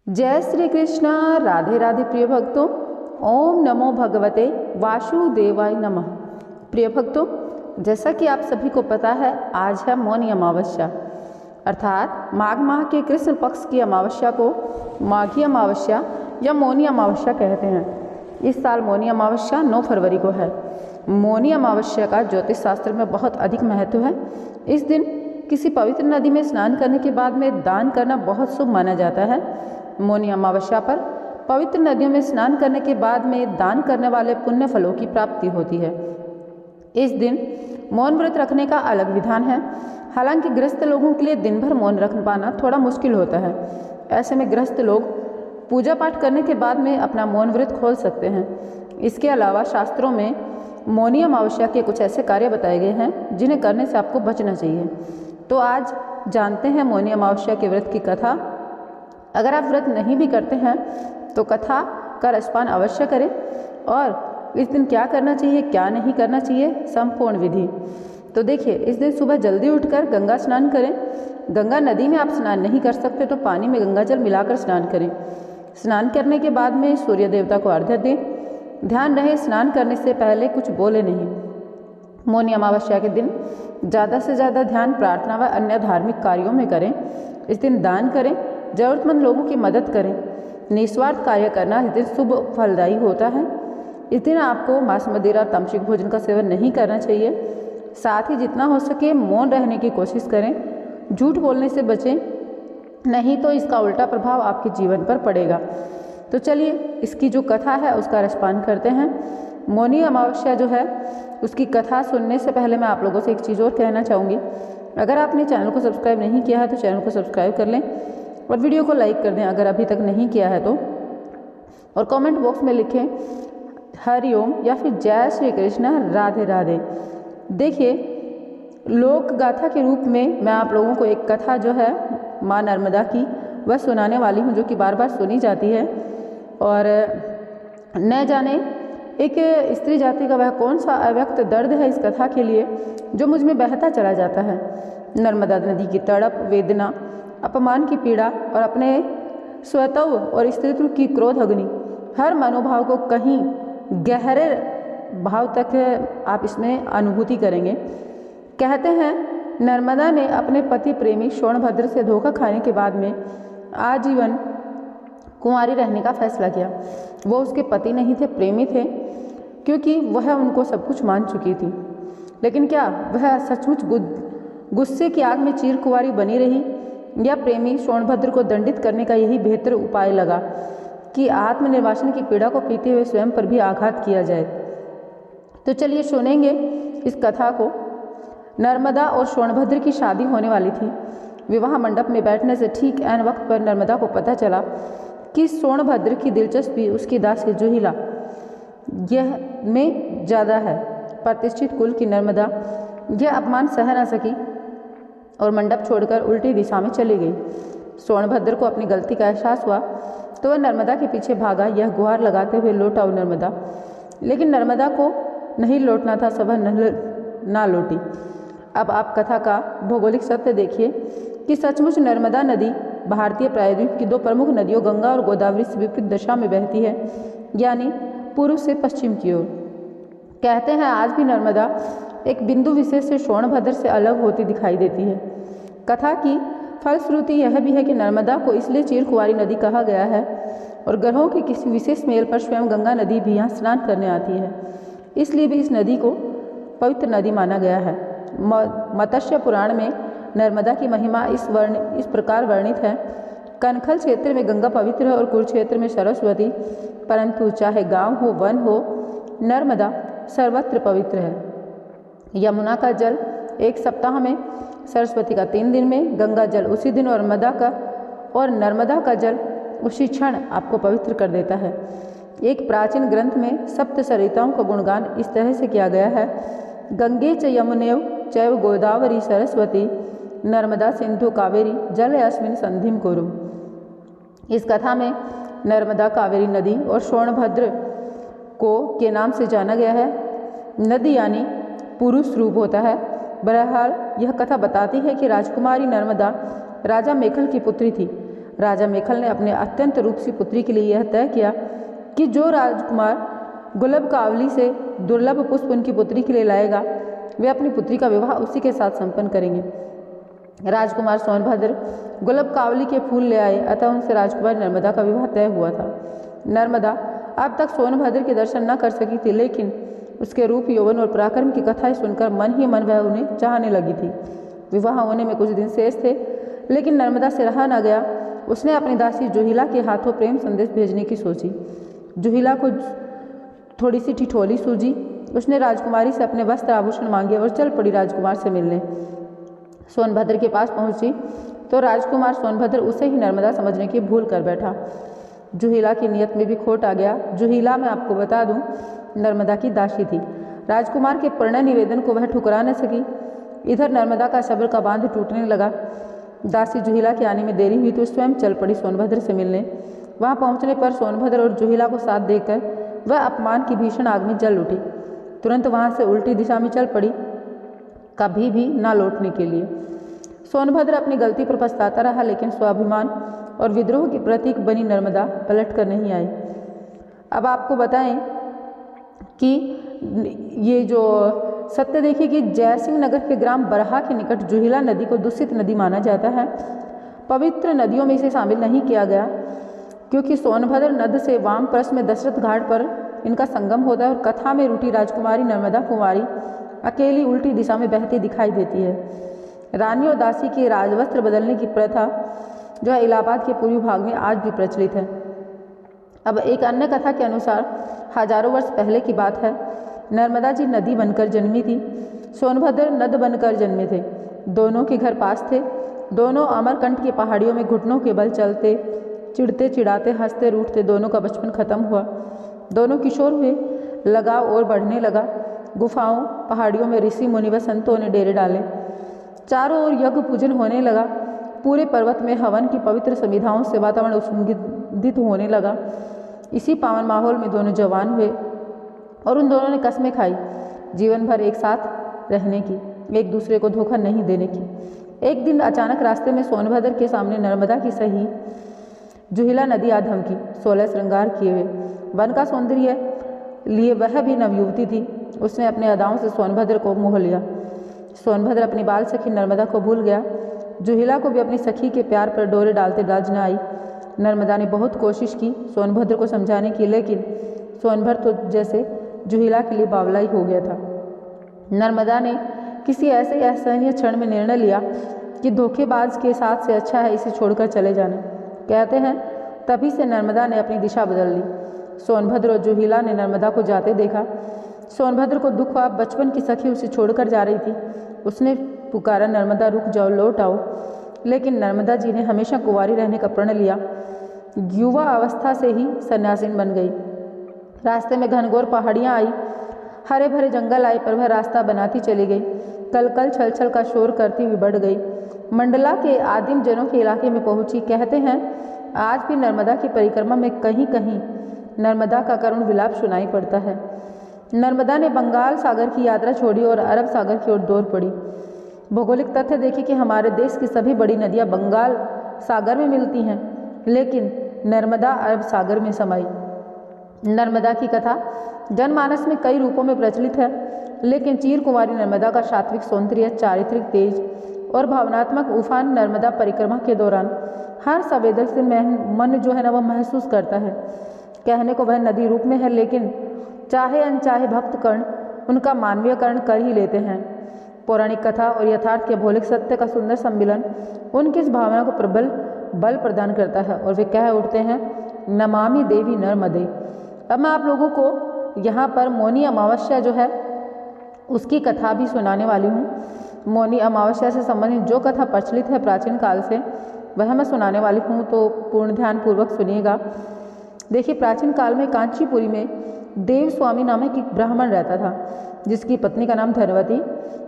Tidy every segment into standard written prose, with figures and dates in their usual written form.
जय श्री कृष्ण। राधे राधे प्रिय भक्तों। ओम नमो भगवते वासुदेवाय नमः। प्रिय भक्तों, जैसा कि आप सभी को पता है, आज है मौनी अमावस्या, अर्थात माघ माह के कृष्ण पक्ष की अमावस्या को माघी अमावस्या या मौनी अमावस्या कहते हैं। इस साल मौनी अमावस्या 9 फरवरी को है। मौनी अमावस्या का ज्योतिष शास्त्र में बहुत अधिक महत्व है। इस दिन किसी पवित्र नदी में स्नान करने के बाद में दान करना बहुत शुभ माना जाता है। मौनी अमावस्या पर पवित्र नदियों में स्नान करने के बाद में दान करने वाले पुण्य फलों की प्राप्ति होती है। इस दिन मौन व्रत रखने का अलग विधान है। हालांकि गृहस्थ लोगों के लिए दिन भर मौन रख पाना थोड़ा मुश्किल होता है। ऐसे में गृहस्थ लोग पूजा पाठ करने के बाद में अपना मौन व्रत खोल सकते हैं। इसके अलावा शास्त्रों में मौनी अमावस्या के कुछ ऐसे कार्य बताए गए हैं जिन्हें करने से आपको बचना चाहिए। तो आज जानते हैं मौनी अमावस्या के व्रत की कथा। अगर आप व्रत नहीं भी करते हैं तो कथा का रसपान अवश्य करें और इस दिन क्या करना चाहिए, क्या नहीं करना चाहिए, संपूर्ण विधि। तो देखिए, इस दिन सुबह जल्दी उठकर गंगा स्नान करें। गंगा नदी में आप स्नान नहीं कर सकते तो पानी में गंगा जल मिलाकर स्नान करें। स्नान करने के बाद में सूर्य देवता को अर्घ्य दें। ध्यान रहे, स्नान करने से पहले कुछ बोले नहीं। मौनी अमावस्या के दिन ज़्यादा से ज़्यादा ध्यान, प्रार्थना व अन्य धार्मिक कार्यों में करें। इस दिन दान करें, ज़रूरतमंद लोगों की मदद करें। निस्वार्थ कार्य करना इस दिन शुभ फलदायी होता है। इस दिन आपको मांस, मदिरा, तामसिक भोजन का सेवन नहीं करना चाहिए। साथ ही जितना हो सके मौन रहने की कोशिश करें। झूठ बोलने से बचें, नहीं तो इसका उल्टा प्रभाव आपके जीवन पर पड़ेगा। तो चलिए, इसकी जो कथा है उसका रसपान करते हैं। मौनी अमावस्या जो है उसकी कथा सुनने से पहले मैं आप लोगों से एक चीज़ और कहना चाहूँगी। अगर आपने चैनल को सब्सक्राइब नहीं किया है तो चैनल को सब्सक्राइब कर लें और वीडियो को लाइक कर दें अगर अभी तक नहीं किया है तो। और कमेंट बॉक्स में लिखें हरिओम या फिर जय श्री कृष्ण, राधे राधे। देखिए, लोक गाथा के रूप में मैं आप लोगों को एक कथा जो है माँ नर्मदा की वह सुनाने वाली हूँ, जो कि बार बार सुनी जाती है। और न जाने एक स्त्री जाति का वह कौन सा अव्यक्त दर्द है इस कथा के लिए जो मुझ में बहता चला जाता है। नर्मदा नदी की तड़प, वेदना, अपमान की पीड़ा और अपने स्वत्व और स्त्रीत्व की क्रोध अग्नि, हर मनोभाव को कहीं गहरे भाव तक आप इसमें अनुभूति करेंगे। कहते हैं नर्मदा ने अपने पति प्रेमी सोनभद्र से धोखा खाने के बाद में आजीवन कुंवारी रहने का फैसला किया। वो उसके पति नहीं थे, प्रेमी थे, क्योंकि वह उनको सब कुछ मान चुकी थी। लेकिन क्या वह सचमुच गुस्से की आग में चीर कुंवारी बनी रही, या प्रेमी सोनभद्र को दंडित करने का यही बेहतर उपाय लगा कि आत्मनिर्वासन की पीड़ा को पीते हुए स्वयं पर भी आघात किया जाए। तो चलिए सुनेंगे इस कथा को। नर्मदा और सोनभद्र की शादी होने वाली थी। विवाह मंडप में बैठने से ठीक ऐन वक्त पर नर्मदा को पता चला कि सोनभद्र की दिलचस्पी उसकी दासी जुहिला यह में ज़्यादा है। प्रतिष्ठित कुल की नर्मदा यह अपमान सह न सकी और मंडप छोड़कर उल्टी दिशा में चली गई। सोनभद्र को अपनी गलती का एहसास हुआ तो वह नर्मदा के पीछे भागा। यह गुहार लगाते हुए लौट आओ नर्मदा, लेकिन नर्मदा को नहीं लौटना था, सभा ना लौटी। अब आप कथा का भौगोलिक सत्य देखिए कि सचमुच नर्मदा नदी भारतीय प्रायद्वीप की 2 प्रमुख नदियों गंगा और गोदावरी से विपरीत दिशा में बहती है, यानी पूर्व से पश्चिम की ओर। कहते हैं आज भी नर्मदा एक बिंदु विशेष से सोनभद्र से अलग होती दिखाई देती है। कथा की फलश्रुति यह भी है कि नर्मदा को इसलिए चीरकुंवारी नदी कहा गया है और ग्रहों के किसी विशेष मेल पर स्वयं गंगा नदी भी यहाँ स्नान करने आती है, इसलिए भी इस नदी को पवित्र नदी माना गया है। मत्स्य पुराण में नर्मदा की महिमा इस प्रकार वर्णित है। कनखल क्षेत्र में गंगा पवित्र है और कुरुक्षेत्र में सरस्वती, परंतु चाहे गांव हो, वन हो, नर्मदा सर्वत्र पवित्र है। यमुना का जल 1 सप्ताह में, सरस्वती का 3 दिन में, गंगा जल उसी दिन और नर्मदा का जल उसी क्षण आपको पवित्र कर देता है। एक प्राचीन ग्रंथ में सप्त सरिताओं का गुणगान इस तरह से किया गया है। गंगे च यमुनेव चैव गोदावरी सरस्वती नर्मदा सिंधु कावेरी जल अस्मिन् संधिम कुरु। इस कथा में नर्मदा, कावेरी नदी और सोनभद्र को के नाम से जाना गया है। नदी यानी पुरुष रूप होता है। बहरहाल यह कथा बताती है कि राजकुमारी नर्मदा राजा मेखल की पुत्री थी। राजा मेखल ने अपने अत्यंत रूपसी पुत्री के लिए यह तय किया कि जो राजकुमार गुलाब कावली से दुर्लभ पुष्प उनकी पुत्री के लिए लाएगा, वे अपनी पुत्री का विवाह उसी के साथ संपन्न करेंगे। राजकुमार सोनभद्र गुलाब कावली के फूल ले आए, अतः उनसे राजकुमारी नर्मदा का विवाह तय हुआ था। नर्मदा अब तक सोनभद्र के दर्शन न कर सकी थी, लेकिन उसके रूप, यौवन और पराक्रम की कथाएं सुनकर मन ही मन वह उन्हें चाहने लगी थी। विवाह होने में कुछ दिन शेष थे, लेकिन नर्मदा से रहा न गया। उसने अपनी दासी जुहिला के हाथों प्रेम संदेश भेजने की सोची। जुहिला को थोड़ी सी ठिठोली सूझी। उसने राजकुमारी से अपने वस्त्र आभूषण मांगे और चल पड़ी राजकुमार से मिलने। सोनभद्र के पास पहुंची तो राजकुमार सोनभद्र उसे ही नर्मदा समझने की भूल कर बैठा। जुहिला की नियत में भी खोट आ गया। जुहिला, मैं आपको बता दूं, नर्मदा की दासी थी। राजकुमार के प्रणय निवेदन को वह ठुकरा न सकी। इधर नर्मदा का सब्र का बांध टूटने लगा। दासी जुहिला के आने में देरी हुई तो स्वयं चल पड़ी सोनभद्र से मिलने। वहां पहुंचने पर सोनभद्र और जुहिला को साथ देखकर वह अपमान की भीषण आग में जल उठी। तुरंत वहां से उल्टी दिशा में चल पड़ी, कभी भी ना लौटने के लिए। सोनभद्र अपनी गलती पर पछताता रहा, लेकिन स्वाभिमान और विद्रोह की प्रतीक बनी नर्मदा पलट कर नहीं आई। अब आपको बताएं कि ये जो सत्य देखिए कि जयसिंह नगर के ग्राम बरहा के निकट जुहिला नदी को दूषित नदी माना जाता है। पवित्र नदियों में इसे शामिल नहीं किया गया, क्योंकि सोनभद्र नद से वाम प्रस्थ में दशरथ घाट पर इनका संगम होता है और कथा में रूठी राजकुमारी नर्मदा कुमारी अकेली उल्टी दिशा में बहती दिखाई देती है। रानी और दासी के राजवस्त्र बदलने की प्रथा जो है इलाहाबाद के पूर्वी भाग में आज भी प्रचलित है। अब एक अन्य कथा के अनुसार हजारों वर्ष पहले की बात है। नर्मदा जी नदी बनकर जन्मी थी, सोनभद्र नद बनकर जन्मे थे। दोनों के घर पास थे। दोनों अमरकंट की पहाड़ियों में घुटनों के बल चलते, चिढ़ते चिढ़ाते, हंसते रूठते। दोनों का बचपन खत्म हुआ। दोनों किशोर हुए। लगाव और बढ़ने लगा। गुफाओं, पहाड़ियों में ऋषि मुनि व संतों ने डेरे डाले। चारों ओर यज्ञ पूजन होने लगा। पूरे पर्वत में हवन की पवित्र संविधाओं से वातावरण उद्दीपित होने लगा। इसी पावन माहौल में दोनों जवान हुए और उन दोनों ने कस्में खाई जीवन भर एक साथ रहने की, एक दूसरे को धोखा नहीं देने की। एक दिन अचानक रास्ते में सोनभद्र के सामने नर्मदा की सही जुहिला नदी आ धमकी। 16 श्रृंगार किए हुए, वन का सौंदर्य लिए वह भी नवयुवती थी। उसने अपने अदाओं से सोनभद्र को मोह लिया। सोनभद्र अपनी बाल सखी नर्मदा को भूल गया। जुहिला को भी अपनी सखी के प्यार पर डोरे डालते लाज न आई। नर्मदा ने बहुत कोशिश की सोनभद्र को समझाने की, लेकिन सोनभद्र तो जैसे जुहिला के लिए बावला ही हो गया था। नर्मदा ने किसी ऐसे असहनीय क्षण में निर्णय लिया कि धोखेबाज के साथ से अच्छा है इसे छोड़कर चले जाना। कहते हैं तभी से नर्मदा ने अपनी दिशा बदल ली। सोनभद्र और जुहिला ने नर्मदा को जाते देखा। सोनभद्र को दुख हुआ, बचपन की सखी उसे छोड़कर जा रही थी। उसने पुकारा, नर्मदा रुक जाओ, लौट आओ। लेकिन नर्मदा जी ने हमेशा कुंवारी रहने का प्रण लिया। युवा अवस्था से ही सन्यासिन बन गई। रास्ते में घनघोर पहाड़ियाँ आई, हरे भरे जंगल आए, पर वह रास्ता बनाती चली गई। कलकल छल छल का शोर करती हुई बढ़ गई। मंडला के आदिम जनों के इलाके में पहुंची। कहते हैं आज भी नर्मदा की परिक्रमा में कहीं कहीं नर्मदा का करुण विलाप सुनाई पड़ता है। नर्मदा ने बंगाल सागर की यात्रा छोड़ी और अरब सागर की ओर दौड़ पड़ी। भौगोलिक तथ्य देखिए कि हमारे देश की सभी बड़ी नदियां बंगाल सागर में मिलती हैं, लेकिन नर्मदा अरब सागर में समाई। नर्मदा की कथा जनमानस में कई रूपों में प्रचलित है, लेकिन चीर कुंवारी नर्मदा का सात्विक सौंदर्य, चारित्रिक तेज और भावनात्मक उफान नर्मदा परिक्रमा के दौरान हर संवेदनशील मन जो है ना वह महसूस करता है। कहने को वह नदी रूप में है, लेकिन चाहे अनचाहे भक्तकण उनका मानवीयकरण कर ही लेते हैं। पौराणिक कथा और यथार्थ के भौतिक सत्य का सुंदर सम्मिलन उनकी इस भावना को प्रबल बल प्रदान करता है और वे कह उठते हैं, नमामि देवी नर्मदे। अब मैं आप लोगों को यहाँ पर मौनी अमावस्या जो है उसकी कथा भी सुनाने वाली हूँ। मौनी अमावस्या से संबंधित जो कथा प्रचलित है प्राचीन काल से वह मैं सुनाने वाली हूँ, तो पूर्ण ध्यान पूर्वक सुनिएगा। देखिए, प्राचीन काल में कांचीपुरी में देव स्वामी नामक एक ब्राह्मण रहता था, जिसकी पत्नी का नाम धनवती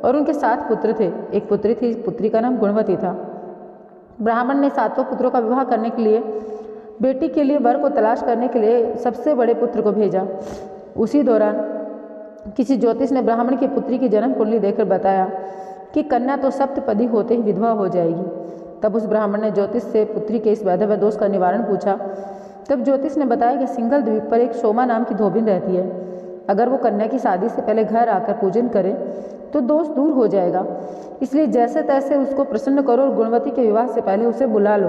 और उनके 7 पुत्र थे। एक पुत्री थी, पुत्री का नाम गुणवती था। ब्राह्मण ने 7 पुत्रों का विवाह करने के लिए बेटी के लिए वर को तलाश करने के लिए सबसे बड़े पुत्र को भेजा। उसी दौरान किसी ज्योतिष ने ब्राह्मण की पुत्री की जन्म कुंडली देखकर बताया कि कन्या तो सप्तपदी होते ही विधवा हो जाएगी। तब उस ब्राह्मण ने ज्योतिष से पुत्री के इस वैधव्य दोष का निवारण पूछा। तब ज्योतिष ने बताया कि सिंघल द्वीप पर एक सोमा नाम की धोबिन रहती है। अगर वो कन्या की शादी से पहले घर आकर पूजन करे तो दोष दूर हो जाएगा, इसलिए जैसे तैसे उसको प्रसन्न करो और गुणवती के विवाह से पहले उसे बुला लो।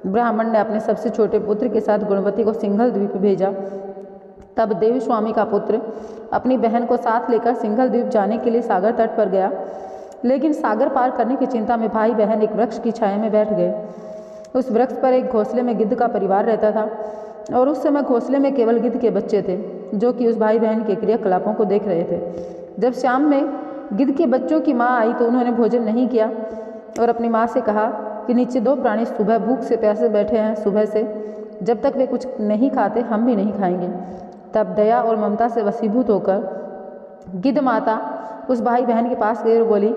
ब्राह्मण ने अपने सबसे छोटे पुत्र के साथ गुणवती को सिंघल द्वीप भेजा। तब देवी स्वामी का पुत्र अपनी बहन को साथ लेकर सिंघल द्वीप जाने के लिए सागर तट पर गया, लेकिन सागर पार करने की चिंता में भाई बहन एक वृक्ष की छाया में बैठ गए। उस वृक्ष पर एक घोंसले में गिद्ध का परिवार रहता था और उस समय घोंसले में केवल गिद्ध के बच्चे थे, जो कि उस भाई बहन के क्रियाकलापों को देख रहे थे। जब शाम में गिद्ध के बच्चों की माँ आई तो उन्होंने भोजन नहीं किया और अपनी माँ से कहा कि नीचे 2 प्राणी सुबह भूख से प्यासे बैठे हैं, सुबह से जब तक वे कुछ नहीं खाते हम भी नहीं खाएंगे। तब दया और ममता से वशीभूत होकर गिद्ध माता उस भाई बहन के पास गई और बोली,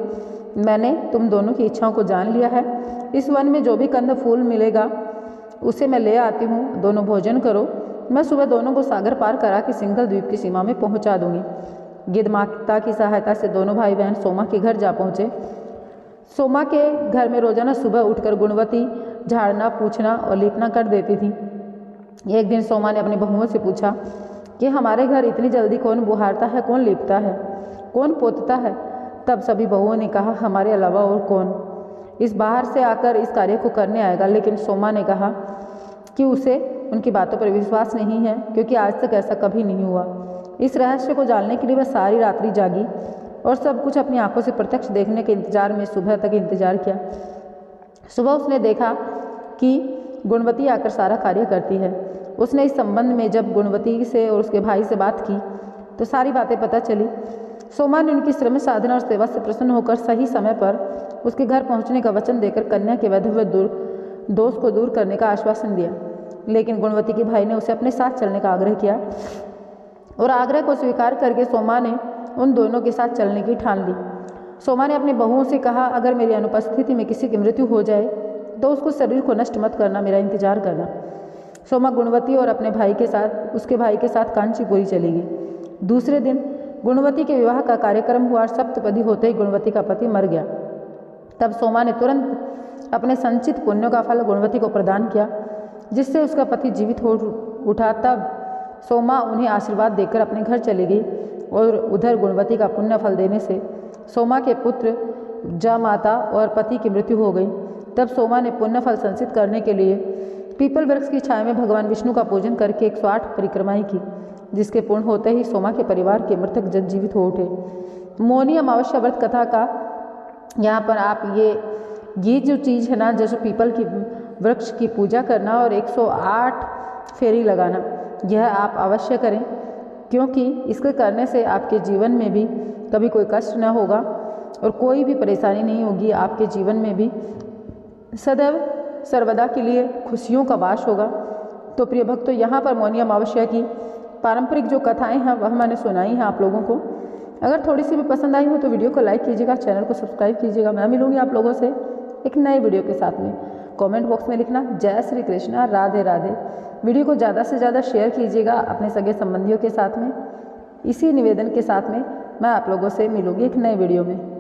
मैंने तुम दोनों की इच्छाओं को जान लिया है। इस वन में जो भी कंद फूल मिलेगा उसे मैं ले आती हूँ, दोनों भोजन करो। मैं सुबह दोनों को सागर पार करा के सिंघल द्वीप की सीमा में पहुँचा दूंगी। गिद्ध माता की सहायता से दोनों भाई बहन सोमा के घर जा पहुँचे। सोमा के घर में रोजाना सुबह उठकर गुणवती झाड़ना, पूछना और लीपना कर देती थी। एक दिन सोमा ने अपनी बहुओं से पूछा कि हमारे घर इतनी जल्दी कौन बुहारता है, कौन लीपता है, कौन पोतता है? तब सभी बहुओं ने कहा, हमारे अलावा और कौन इस बाहर से आकर इस कार्य को करने आएगा। लेकिन सोमा ने कहा कि उसे उनकी बातों पर विश्वास नहीं है, क्योंकि आज तक ऐसा कभी नहीं हुआ। इस रहस्य को जानने के लिए वह सारी रात्रि जागी और सब कुछ अपनी आंखों से प्रत्यक्ष देखने के इंतजार में सुबह तक इंतजार किया। सुबह उसने देखा कि गुणवती आकर सारा कार्य करती है। उसने इस संबंध में जब गुणवती से और उसके भाई से बात की तो सारी बातें पता चली। सोमा ने उनकी श्रम साधना और सेवा से प्रसन्न होकर सही समय पर उसके घर पहुंचने का वचन देकर कन्या के वैधव्य दोष को दूर करने का आश्वासन दिया। लेकिन गुणवती के भाई ने उसे अपने साथ चलने का आग्रह किया और आग्रह को स्वीकार करके सोमा ने उन दोनों के साथ चलने की ठान ली। सोमा ने अपनी बहुओं से कहा, अगर मेरी अनुपस्थिति में किसी की मृत्यु हो जाए तो उसको शरीर को नष्ट मत करना, मेरा इंतजार करना। सोमा गुणवती और अपने भाई के साथ उसके भाई के साथ कांचीपुरी चली गई। दूसरे दिन गुणवती के विवाह का कार्यक्रम हुआ और सप्तपदी होते ही गुणवती का पति मर गया। तब सोमा ने तुरंत अपने संचित पुण्यों का फल गुणवती को प्रदान किया, जिससे उसका पति जीवित हो उठा। तब सोमा उन्हें आशीर्वाद देकर अपने घर चली गई और उधर गुणवती का पुण्य फल देने से सोमा के पुत्र जामाता और पति की मृत्यु हो गई। तब सोमा ने पुण्य फल संचित करने के लिए पीपल वृक्ष की छाया में भगवान विष्णु का पूजन करके 108 परिक्रमाएं की, जिसके पूर्ण होते ही सोमा के परिवार के मृतक जन जीवित हो उठे। मौनी अमावस्या व्रत कथा का यहाँ पर आप ये जो चीज़ है ना, जैसे पीपल की वृक्ष की पूजा करना और 108 फेरी लगाना, यह आप अवश्य करें, क्योंकि इसके करने से आपके जीवन में भी कभी कोई कष्ट न होगा और कोई भी परेशानी नहीं होगी। आपके जीवन में भी सदैव सर्वदा के लिए खुशियों का वास होगा। तो प्रिय भक्तों, यहाँ पर मौनी अमावस्या की पारंपरिक जो कथाएं हैं वह मैंने सुनाई हैं आप लोगों को। अगर थोड़ी सी भी पसंद आई हो तो वीडियो को लाइक कीजिएगा, चैनल को सब्सक्राइब कीजिएगा। मैं मिलूंगी आप लोगों से एक नए वीडियो के साथ में। कमेंट बॉक्स में लिखना जय श्री कृष्णा, राधे राधे। वीडियो को ज़्यादा से ज़्यादा शेयर कीजिएगा अपने सगे संबंधियों के साथ में। इसी निवेदन के साथ में मैं आप लोगों से मिलूंगी एक नए वीडियो में।